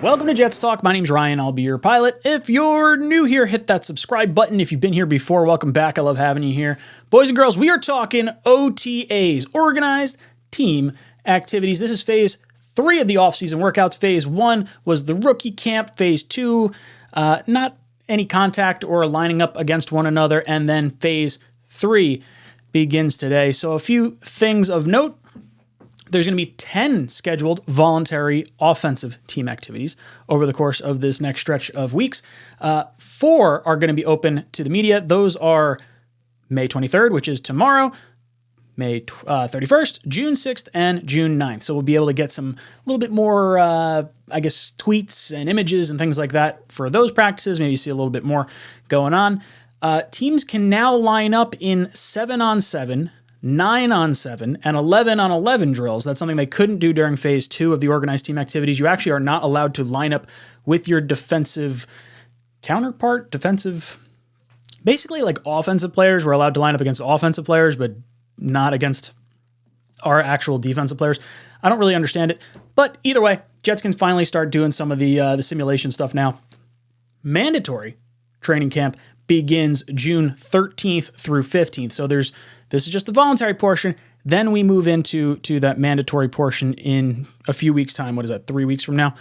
Welcome to Jets Talk. My name's Ryan. I'll be your pilot. If you're new here, hit that subscribe button. If you've been here before, welcome back. I love having you here. Boys and girls, we are talking OTAs, organized team activities. This is phase 3 of the offseason workouts. Phase 1 was the rookie camp. Phase 2, not any contact or lining up against one another. And then phase 3 begins today. So a few things of note. There's going to be 10 scheduled voluntary offensive team activities over the course of this next stretch of weeks. 4 are going to be open to the media. Those are May 23rd, which is tomorrow, May 31st, June 6th, and June 9th. So we'll be able to get some little bit more, tweets and images and things like that for those practices. Maybe see a little bit more going on. Teams can now line up in 7-on-7, 9-on-7, and 11-on-11 drills. That's something they couldn't do during phase 2 of the organized team activities. You actually are not allowed to line up with your defensive counterpart, basically like offensive players. We're allowed to line up against offensive players, but not against our actual defensive players. I don't really understand it, but either way, Jets can finally start doing some of the simulation stuff now. Mandatory training camp begins June 13th through 15th. So this is just the voluntary portion. Then we move into that mandatory portion in a few weeks' time. What is that, 3 weeks from now?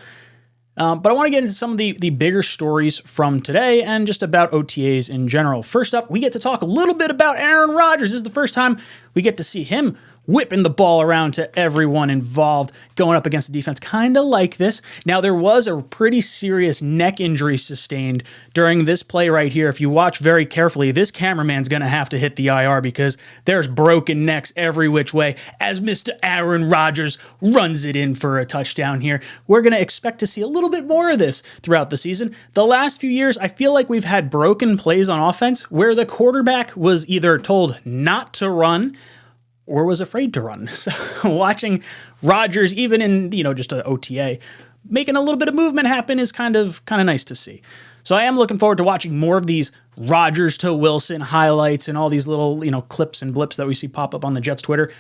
But I want to get into some of the bigger stories from today and just about OTAs in general. First up, we get to talk a little bit about Aaron Rodgers. This is the first time we get to see him whipping the ball around to everyone involved, going up against the defense, kind of like this. Now, there was a pretty serious neck injury sustained during this play right here. If you watch very carefully, this cameraman's going to have to hit the IR because there's broken necks every which way as Mr. Aaron Rodgers runs it in for a touchdown here. We're going to expect to see a little bit more of this throughout the season. The last few years, I feel like we've had broken plays on offense where the quarterback was either told not to run or was afraid to run. So watching Rodgers, even in, just an OTA, making a little bit of movement happen is kind of nice to see. So I am looking forward to watching more of these Rodgers to Wilson highlights and all these little, clips and blips that we see pop up on the Jets Twitter.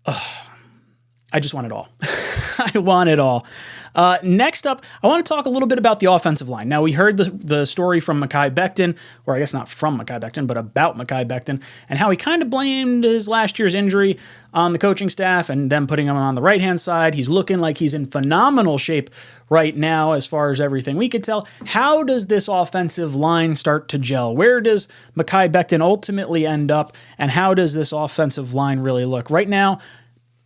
I just want it all. I want it all. Next up, I want to talk a little bit about the offensive line. Now, we heard the story from Mekhi Becton, or I guess not from Mekhi Becton, but about Mekhi Becton, and how he kind of blamed his last year's injury on the coaching staff and them putting him on the right-hand side. He's looking like he's in phenomenal shape right now as far as everything we could tell. How does this offensive line start to gel? Where does Mekhi Becton ultimately end up, and how does this offensive line really look? Right now,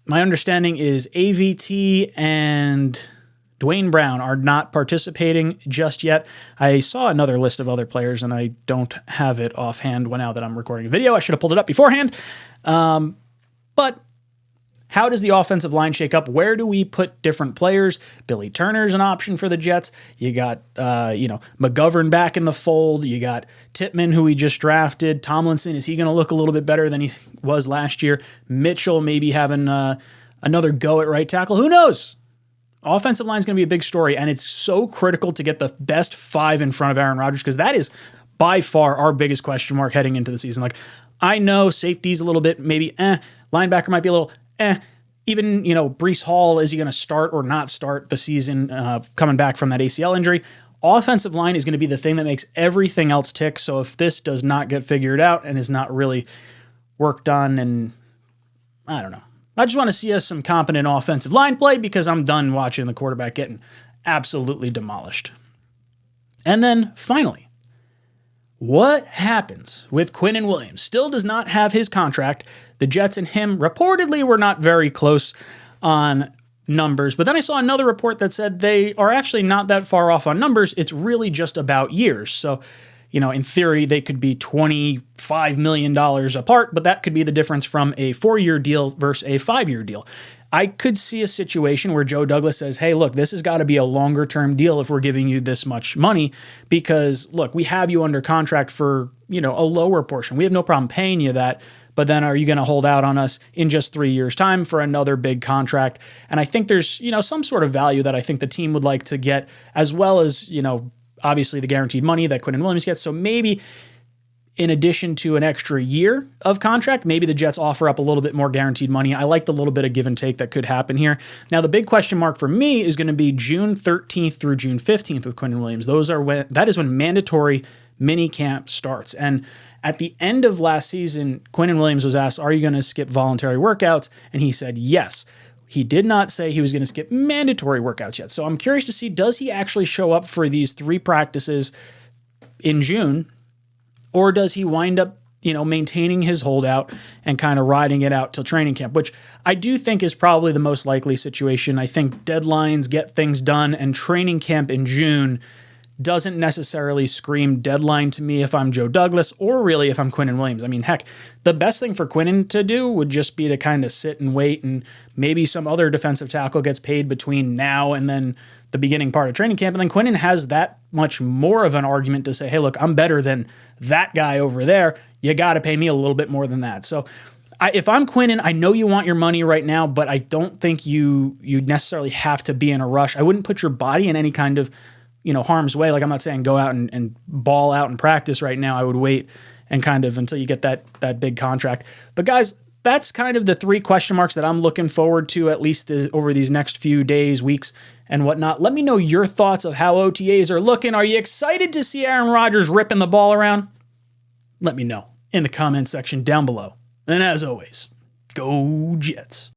my understanding is AVT and Dwayne Brown are not participating just yet. I saw another list of other players, and I don't have it offhand now that I'm recording a video. I should have pulled it up beforehand. But how does the offensive line shake up? Where do we put different players? Billy Turner's an option for the Jets. You got, McGovern back in the fold. You got Tippmann, who we just drafted. Tomlinson, is he going to look a little bit better than he was last year? Mitchell maybe having another go at right tackle. Who knows? Offensive line is going to be a big story, and it's so critical to get the best 5 in front of Aaron Rodgers because that is by far our biggest question mark heading into the season. Like, I know safety's a little bit maybe linebacker might be a little even, Breece Hall, is he going to start or not start the season coming back from that ACL injury? Offensive line is going to be the thing that makes everything else tick. So if this does not get figured out and is not really worked on, and I don't know. I just want to see us some competent offensive line play because I'm done watching the quarterback getting absolutely demolished. And then finally, what happens with Quinn Williams? Still does not have his contract. The Jets and him reportedly were not very close on numbers, but then I saw another report that said they are actually not that far off on numbers. It's really just about years. So, in theory, they could be $25 million apart, but that could be the difference from a 4-year deal versus a 5-year deal. I could see a situation where Joe Douglas says, hey, look, this has got to be a longer-term deal if we're giving you this much money because, look, we have you under contract for, a lower portion. We have no problem paying you that, but then are you going to hold out on us in just 3 years' time for another big contract? And I think there's, some sort of value that I think the team would like to get, as well as, obviously the guaranteed money that Quinn Williams gets. So maybe in addition to an extra year of contract. Maybe the Jets offer up a little bit more guaranteed money. I like the little bit of give and take that could happen here. Now, the big question mark for me is going to be June 13th through June 15th with Quinn Williams. That is when mandatory mini camp starts. And at the end of last season, Quinn Williams was asked, are you going to skip voluntary workouts? And he said yes. He did not say he was going to skip mandatory workouts yet. So I'm curious to see, does he actually show up for these 3 practices in June? Or does he wind up, maintaining his holdout and kind of riding it out till training camp, which I do think is probably the most likely situation. I think deadlines get things done, and training camp in June doesn't necessarily scream deadline to me if I'm Joe Douglas, or really if I'm Quinn Williams. I mean, heck, the best thing for Quinn to do would just be to kind of sit and wait, and maybe some other defensive tackle gets paid between now and then the beginning part of training camp. And then Quinn has that much more of an argument to say, hey, look, I'm better than that guy over there. You got to pay me a little bit more than that. So if I'm Quinn, I know you want your money right now, but I don't think you necessarily have to be in a rush. I wouldn't put your body in any kind of harm's way. Like, I'm not saying go out and ball out and practice right now. I would wait and kind of until you get that big contract. But guys, that's kind of the 3 question marks that I'm looking forward to, at least over these next few days, weeks, and whatnot. Let me know your thoughts of how OTAs are looking. Are you excited to see Aaron Rodgers ripping the ball around? Let me know in the comment section down below. And as always, go Jets.